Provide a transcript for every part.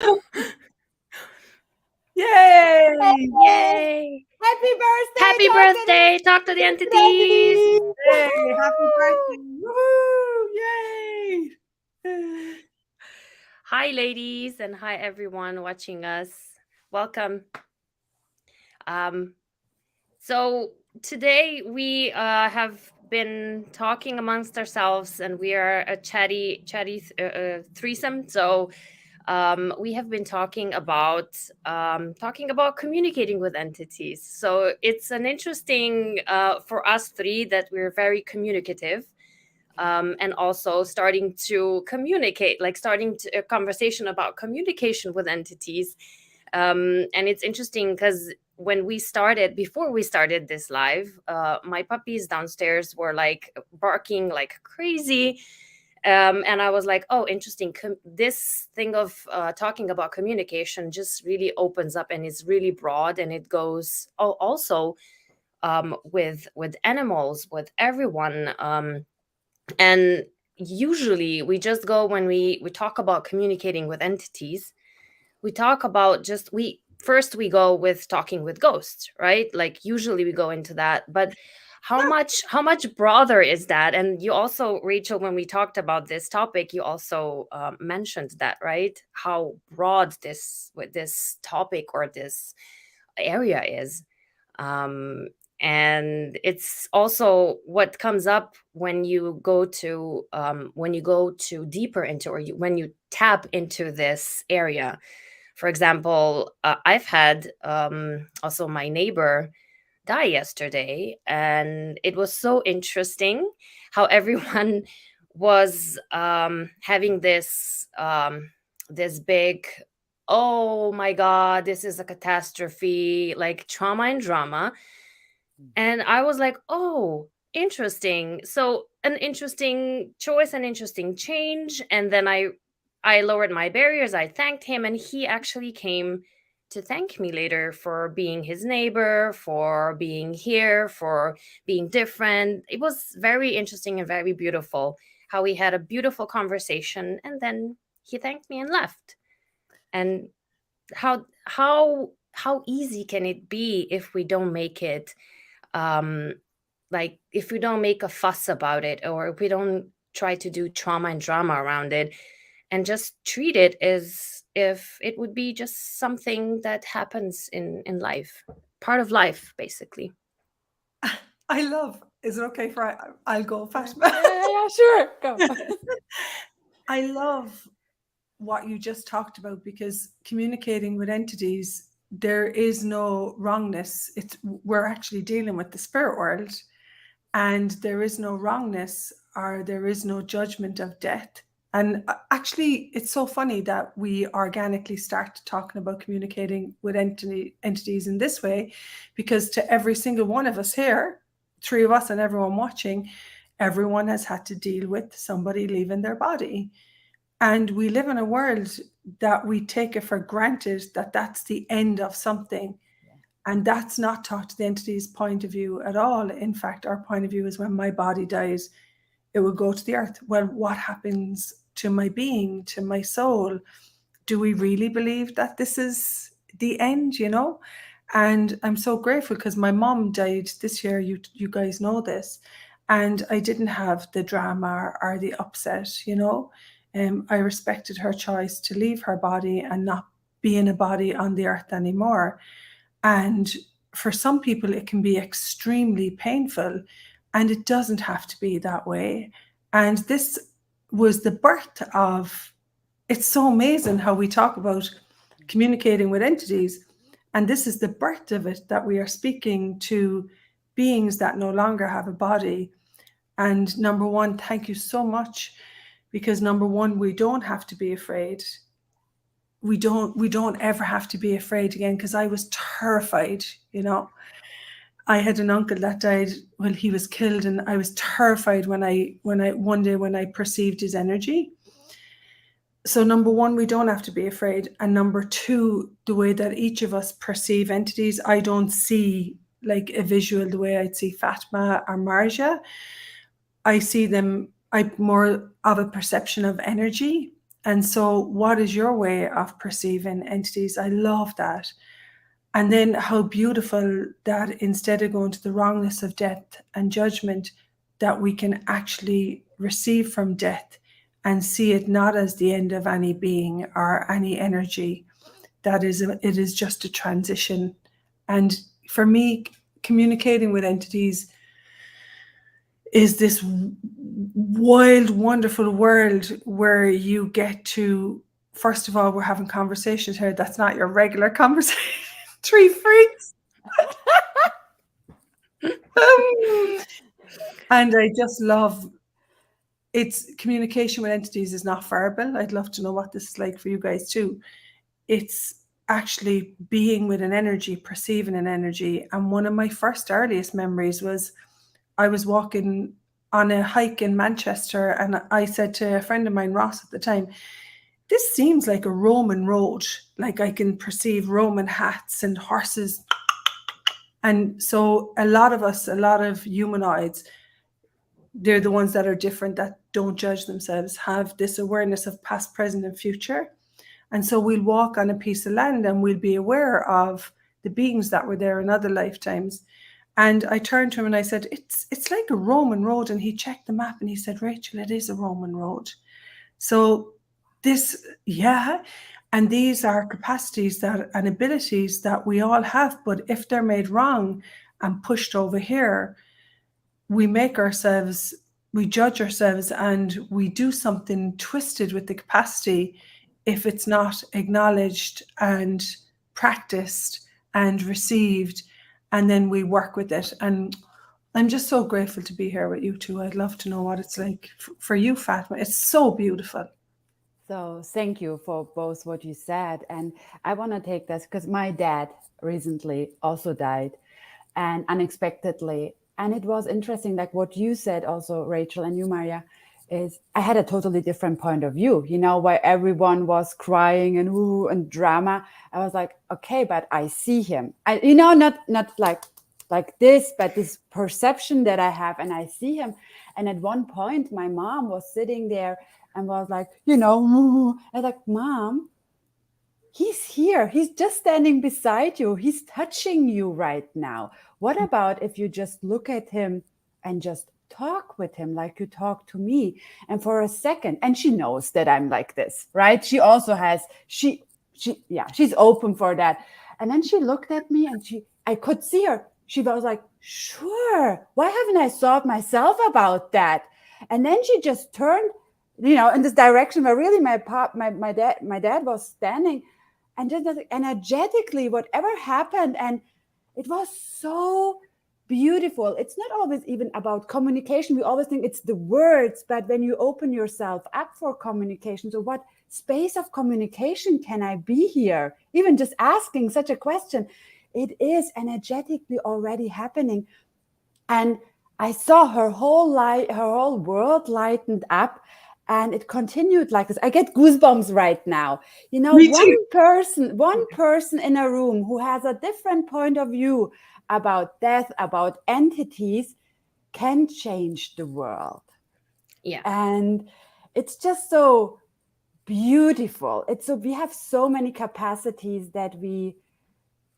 Yay! Yay! Happy birthday! Happy birthday! Talk to the entities! Yay! Happy birthday! Woohoo! Yay! Hi, ladies, and hi, everyone watching us. Welcome. So today we have been talking amongst ourselves, and we are a chatty threesome. So we have been talking about communicating with entities. So it's an interesting for us three that we're very communicative. And also starting to communicate, like starting a conversation about communication with entities. And it's interesting because before we started this live, my puppies downstairs were like barking like crazy. And I was like, oh, interesting. This thing of talking about communication just really opens up and is really broad, and it goes also with animals, with everyone. And usually we just go when we talk about communicating with entities, we talk about just we go with talking with ghosts, right? Like usually we go into that, but how much broader is that? And you also, Rachel, when we talked about this topic, you also mentioned that, right? How broad this topic or this area is. um and it's also what comes up when you go to deeper into, or when you tap into this area. For example, I've had also my neighbor die yesterday, and it was so interesting how everyone was having this big, oh my god, this is a catastrophe, like trauma and drama. And I was like, oh, interesting. So an interesting choice, an interesting change. And then I lowered my barriers. I thanked him, and he actually came to thank me later for being his neighbor, for being here, for being different. It was very interesting and very beautiful how we had a beautiful conversation, and then he thanked me and left. And how easy can it be if we don't make it um like if we don't make a fuss about it, or if we don't try to do trauma and drama around it, and just treat it as if it would be just something that happens in life, part of life, basically. I love. Is it okay for I'll go, Fatma? Yeah, sure. Go. I love what you just talked about, because communicating with entities, there is no wrongness. We're actually dealing with the spirit world, and there is no wrongness, or there is no judgment of death. And actually, it's so funny that we organically start talking about communicating with entities in this way, because to every single one of us here, three of us and everyone watching, everyone has had to deal with somebody leaving their body. And we live in a world that we take it for granted that that's the end of something. And that's not taught to the entity's point of view at all. In fact, our point of view is when my body dies, it will go to the earth. Well, what happens to my being, to my soul? Do we really believe that this is the end, And I'm so grateful because my mom died this year. You guys know this. And I didn't have the drama or the upset, I respected her choice to leave her body and not be in a body on the earth anymore. And for some people, it can be extremely painful, and it doesn't have to be that way. And this was the birth of, it's so amazing how we talk about communicating with entities. And this is the birth of it, that we are speaking to beings that no longer have a body. And number one, thank you so much, because number one, we don't have to be afraid. We don't ever have to be afraid again, because I was terrified. I had an uncle that died when he was killed, and I was terrified when I perceived his energy. So number one, we don't have to be afraid. And number two, the way that each of us perceive entities, I don't see like a visual the way I'd see Fatma or Marja. I see them, I more of a perception of energy. And so what is your way of perceiving entities? I love that. And then how beautiful that instead of going to the wrongness of death and judgment, that we can actually receive from death and see it not as the end of any being or any energy. It is just a transition. And for me, communicating with entities is this wild, wonderful world where you get to, first of all, we're having conversations here. That's not your regular conversation. 3 freaks. And I just love, it's communication with entities is not verbal. I'd love to know what this is like for you guys too. It's actually being with an energy, perceiving an energy. And one of my first earliest memories was I was walking on a hike in Manchester, and I said to a friend of mine, Ross, at the time, this seems like a Roman road. Like I can perceive Roman hats and horses. And so a lot of us, a lot of humanoids, they're the ones that are different, that don't judge themselves, have this awareness of past, present, and future. And so we'll walk on a piece of land and we'll be aware of the beings that were there in other lifetimes. And I turned to him and I said, it's like a Roman road. And he checked the map and he said, Rachel, it is a Roman road. So this, yeah. And these are capacities that and abilities that we all have. But if they're made wrong and pushed over here, we judge ourselves and we do something twisted with the capacity if it's not acknowledged and practiced and received, and then we work with it. And I'm just so grateful to be here with you two. I'd love to know what it's like for you, Fatma. It's so beautiful. So thank you for both what you said. And I want to take this because my dad recently also died, and unexpectedly. And it was interesting, like what you said also, Rachel, and you, Marja, is I had a totally different point of view, where everyone was crying and ooh and drama. I was like, okay, but I see him. Not like this, but this perception that I have, and I see him. And at one point, my mom was sitting there and was like, I'm like, Mom, he's here. He's just standing beside you. He's touching you right now. What about if you just look at him and just talk with him like you talk to me? And for a second, and she knows that I'm like this, right? She also has, she's open for that. And then she looked at me and I could see her. She was like, sure. Why haven't I thought myself about that? And then she just turned, in this direction where really my dad was standing, and just energetically, whatever happened. And it was so beautiful. It's not always even about communication. We always think it's the words, but when you open yourself up for communication, so what space of communication can I be here? Even just asking such a question, it is energetically already happening. And I saw her whole world lightened up. And it continued like this. I get goosebumps right now. One person in a room who has a different point of view about death, about entities, can change the world. Yeah. And it's just so beautiful. We have so many capacities that we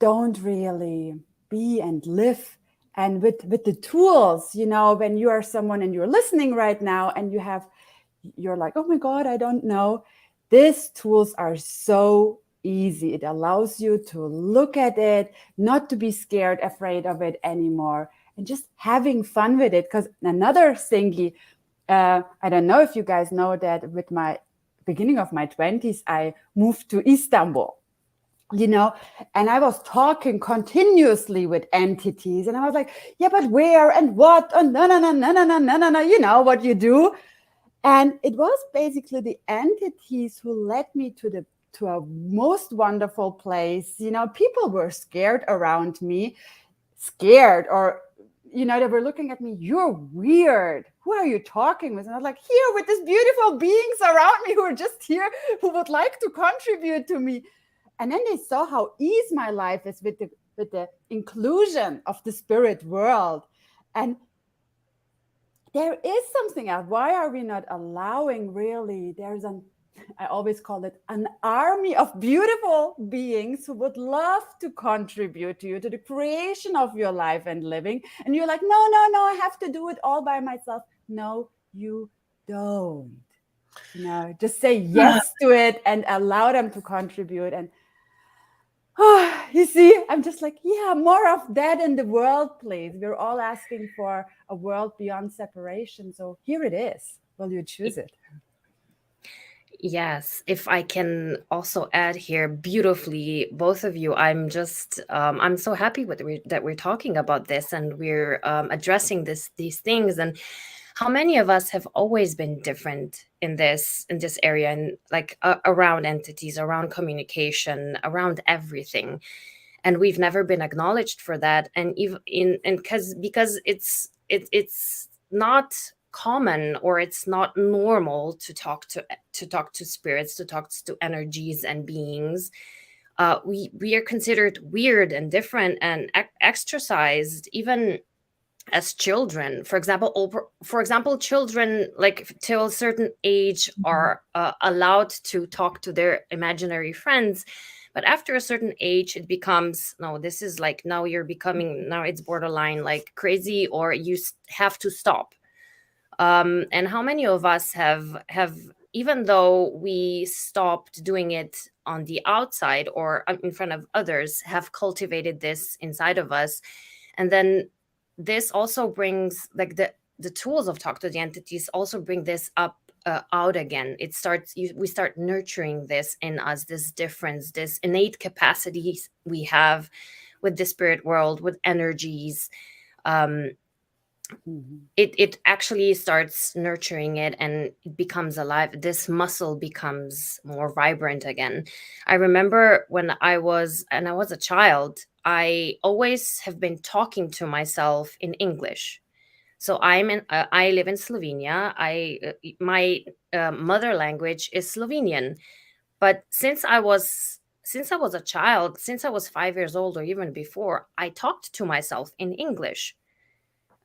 don't really be and live. And with the tools, when you are someone and you're listening right now and you're like, oh my God, I don't know. These tools are so easy. It allows you to look at it, not to be scared, afraid of it anymore, and just having fun with it. Because another thingy, I don't know if you guys know that with my beginning of my 20s, I moved to Istanbul. And I was talking continuously with entities, and I was like, yeah, but where and what? Oh, no, what you do. And it was basically the entities who led me to a most wonderful place. People were scared around me, or, they were looking at me, you're weird. Who are you talking with? And I was like, here with these beautiful beings around me who are just here, who would like to contribute to me. And then they saw how easy my life is with the inclusion of the spirit world. And there is something else. Why are we not allowing really? There's a I always call it an army of beautiful beings who would love to contribute to you, to the creation of your life and living. And you're like, no, I have to do it all by myself. No, you don't. Just say yes to it and allow them to contribute. And you see, I'm just like, yeah, more of that in the world, please. We're all asking for a world beyond separation. So here it is. Will you choose it? Yes, if I can also add here beautifully, both of you, I'm just I'm so happy that we're talking about this and we're addressing these things, and how many of us have always been different in this area, and like around entities, around communication, around everything, and we've never been acknowledged for that, and even because it's not common, or it's not normal to talk to spirits, to talk to energies and beings. We are considered weird and different and exercised even as children. For example, children like till a certain age are allowed to talk to their imaginary friends, but after a certain age it becomes, no, this is like, now you're becoming, now it's borderline like crazy, or you have to stop. And how many of us have even though we stopped doing it on the outside or in front of others, have cultivated this inside of us. And then this also brings, like, the tools of Talk to the Entities also bring this up, out again. It starts, we start nurturing this in us, this difference, this innate capacities we have with the spirit world, with energies. It actually starts nurturing it, and it becomes alive. This muscle becomes more vibrant again. I remember when I was a child, I always have been talking to myself in English. So I live in Slovenia. My mother language is Slovenian, but since I was a child, since I was 5 years old or even before, I talked to myself in English.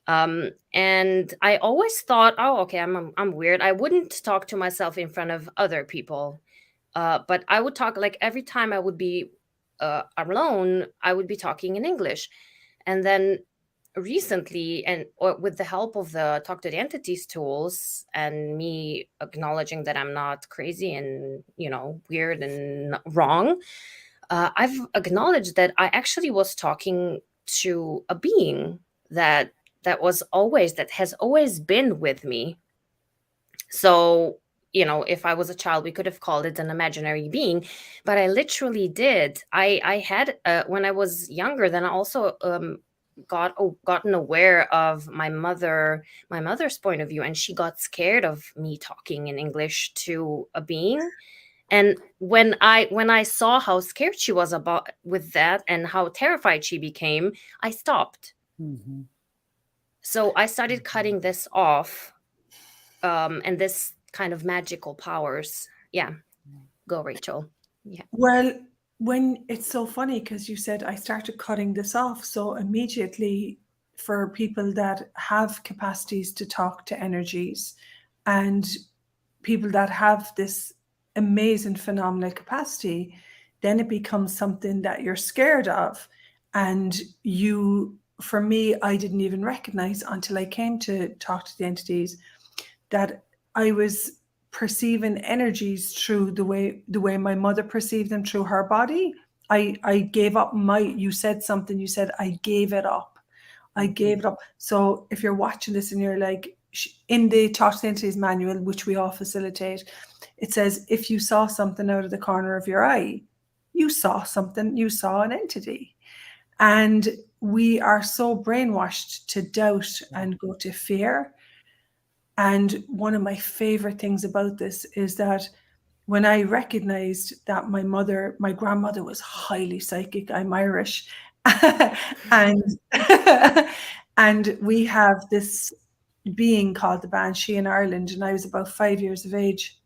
And I always thought, oh, okay, I'm weird. I wouldn't talk to myself in front of other people, but I would talk, like, every time I would be alone, I would be talking in English. And then recently, or with the help of the Talk to the Entities tools, and me acknowledging that I'm not crazy and weird and wrong, I've acknowledged that I actually was talking to a being that has always been with me. So, if I was a child, we could have called it an imaginary being, but I literally did. I had, when I was younger, then I also gotten aware of my mother's point of view, and she got scared of me talking in English to a being. And when I saw how scared she was about with that and how terrified she became, I stopped. So I started cutting this off, and this kind of magical powers. Yeah. Go, Rachael. Yeah. Well, when it's so funny because you said I started cutting this off. So immediately, for people that have capacities to talk to energies and people that have this amazing phenomenal capacity, then it becomes something that you're scared of. And for me, I didn't even recognize until I came to Talk to the Entities that I was perceiving energies through the way my mother perceived them through her body. I gave up you said something, you said, I gave it up. I gave it up. So if you're watching this and you're like, in the Talk to the Entities manual, which we all facilitate, it says, if you saw something out of the corner of your eye, you saw something, you saw an entity. And we are so brainwashed to doubt and go to fear. And one of my favorite things about this is that when I recognized that my grandmother was highly psychic, I'm Irish, and and we have this being called the Banshee in Ireland, and I was about 5 years of age.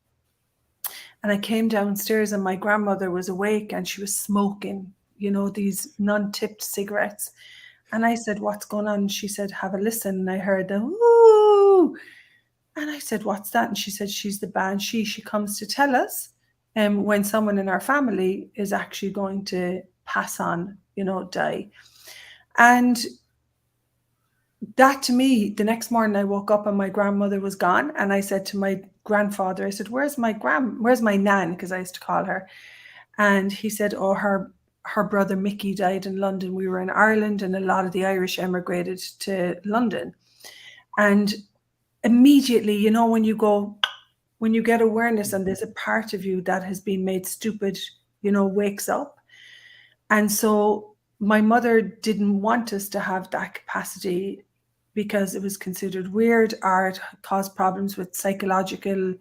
And I came downstairs and my grandmother was awake and she was smoking, these non-tipped cigarettes. And I said, what's going on? And she said, have a listen. And I heard the, ooh. And I said, what's that? And she said, she's the banshee. She comes to tell us when someone in our family is actually going to pass on, die. And that, to me, the next morning I woke up and my grandmother was gone. And I said to my grandfather, I said, where's my nan? Because I used to call her. And he said, oh, her brother Mickey died in London. We were in Ireland and a lot of the Irish emigrated to London. And immediately, when you get awareness and there's a part of you that has been made stupid, wakes up. And so my mother didn't want us to have that capacity because it was considered weird, or it caused problems with psychological,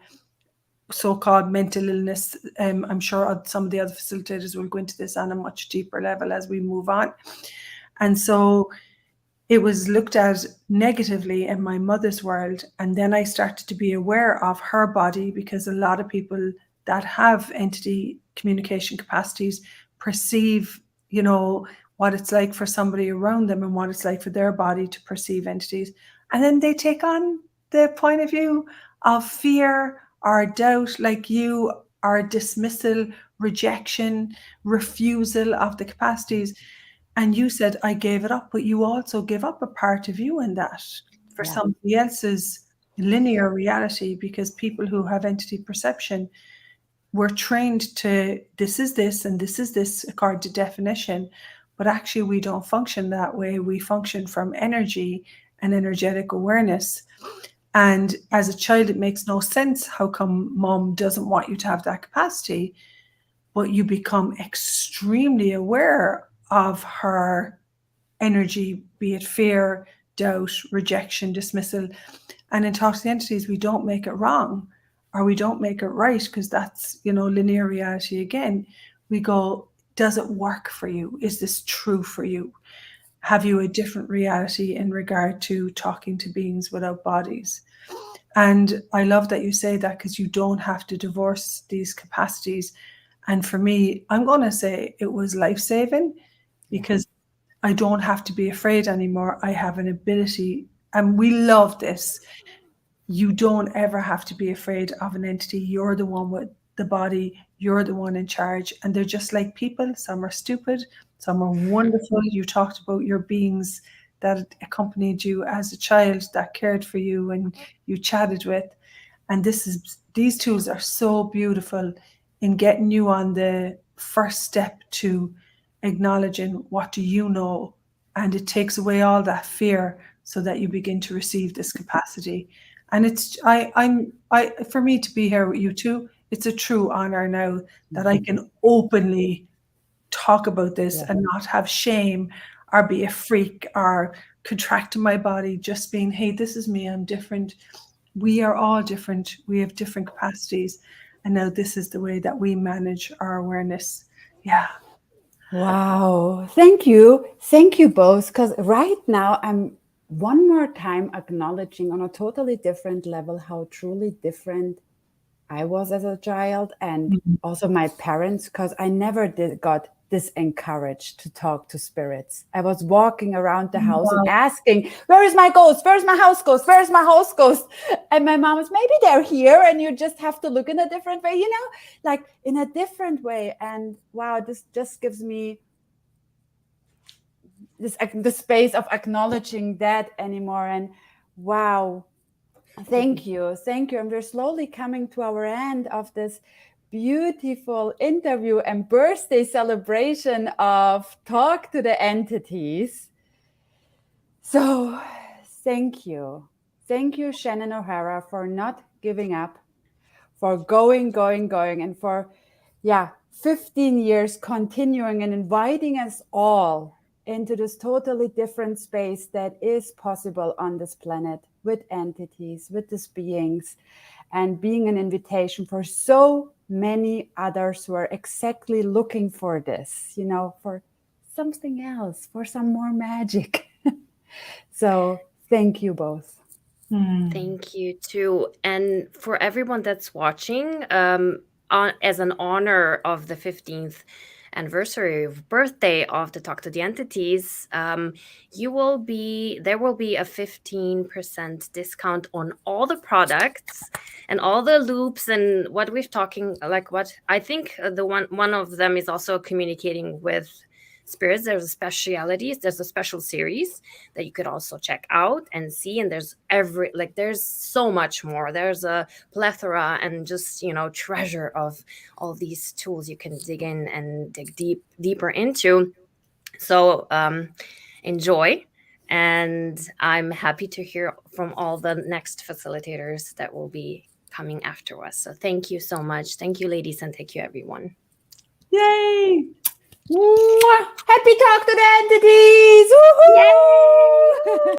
so-called mental illness. I'm sure some of the other facilitators will go into this on a much deeper level as we move on. And so it was looked at negatively in my mother's world. And then I started to be aware of her body, because a lot of people that have entity communication capacities perceive, what it's like for somebody around them and what it's like for their body to perceive entities. And then they take on the point of view of fear or doubt, like you, or dismissal, rejection, refusal of the capacities. And you said, I gave it up, but you also give up a part of you in that for somebody else's linear reality, because people who have entity perception were trained to, this is this and this is this according to definition. But actually, we don't function that way. We function from energy and energetic awareness. And as a child, it makes no sense how come mom doesn't want you to have that capacity, but you become extremely aware of her energy, be it fear, doubt, rejection, dismissal. And in Talk to the Entities, we don't make it wrong, or we don't make it right, because that's, linear reality again. We go, does it work for you? Is this true for you? Have you a different reality in regard to talking to beings without bodies? And I love that you say that, because you don't have to divorce these capacities. And for me, I'm going to say it was life-saving, because I don't have to be afraid anymore. I have an ability, and we love this. You don't ever have to be afraid of an entity. You're the one with the body. You're the one in charge. And they're just like people. Some are stupid. Some are wonderful. You talked about your beings that accompanied you as a child, that cared for you and you chatted with. And these tools are so beautiful in getting you on the first step to acknowledging what do you know, and it takes away all that fear so that you begin to receive this capacity. And it's for me to be here with you two, it's a true honor now that I can openly talk about this and not have shame or be a freak or contract my body, just being, hey, this is me, I'm different. We are all different. We have different capacities. And now this is the way that we manage our awareness. Yeah. Wow. Thank you. Thank you both. Because right now I'm one more time acknowledging on a totally different level how truly different I was as a child, and also my parents, because I never got this encouraged to talk to spirits. I was walking around the house and asking, where is my ghost? Where's my house ghost? Where's my house ghost? And my mom was, maybe they're here and you just have to look in a different way, like in a different way. And wow, this just gives me the space of acknowledging that anymore. And wow, thank you. And we're slowly coming to our end of this beautiful interview and birthday celebration of Talk to the Entities. So thank you, Shannon O'Hara, for not giving up, for going, and for 15 years continuing and inviting us all into this totally different space that is possible on this planet, with entities, with these beings, and being an invitation for so many others who are exactly looking for this, for something else, for some more magic. So thank you both. Thank you too. And for everyone that's watching, as an honor of the 15th anniversary of birthday of the Talk to the Entities, there will be a 15% discount on all the products and all the loops and what we've talking, like what I think the one of them is also communicating with spirits. There's a specialities, there's a special series that you could also check out and see, and there's there's so much more. There's a plethora and just treasure of all these tools you can dig in and dig deeper into. So enjoy, and I'm happy to hear from all the next facilitators that will be coming after us. So thank you so much. Thank you, ladies, and thank you, everyone. Yay! Happy Talk to the Entities! Woohoo! Yay!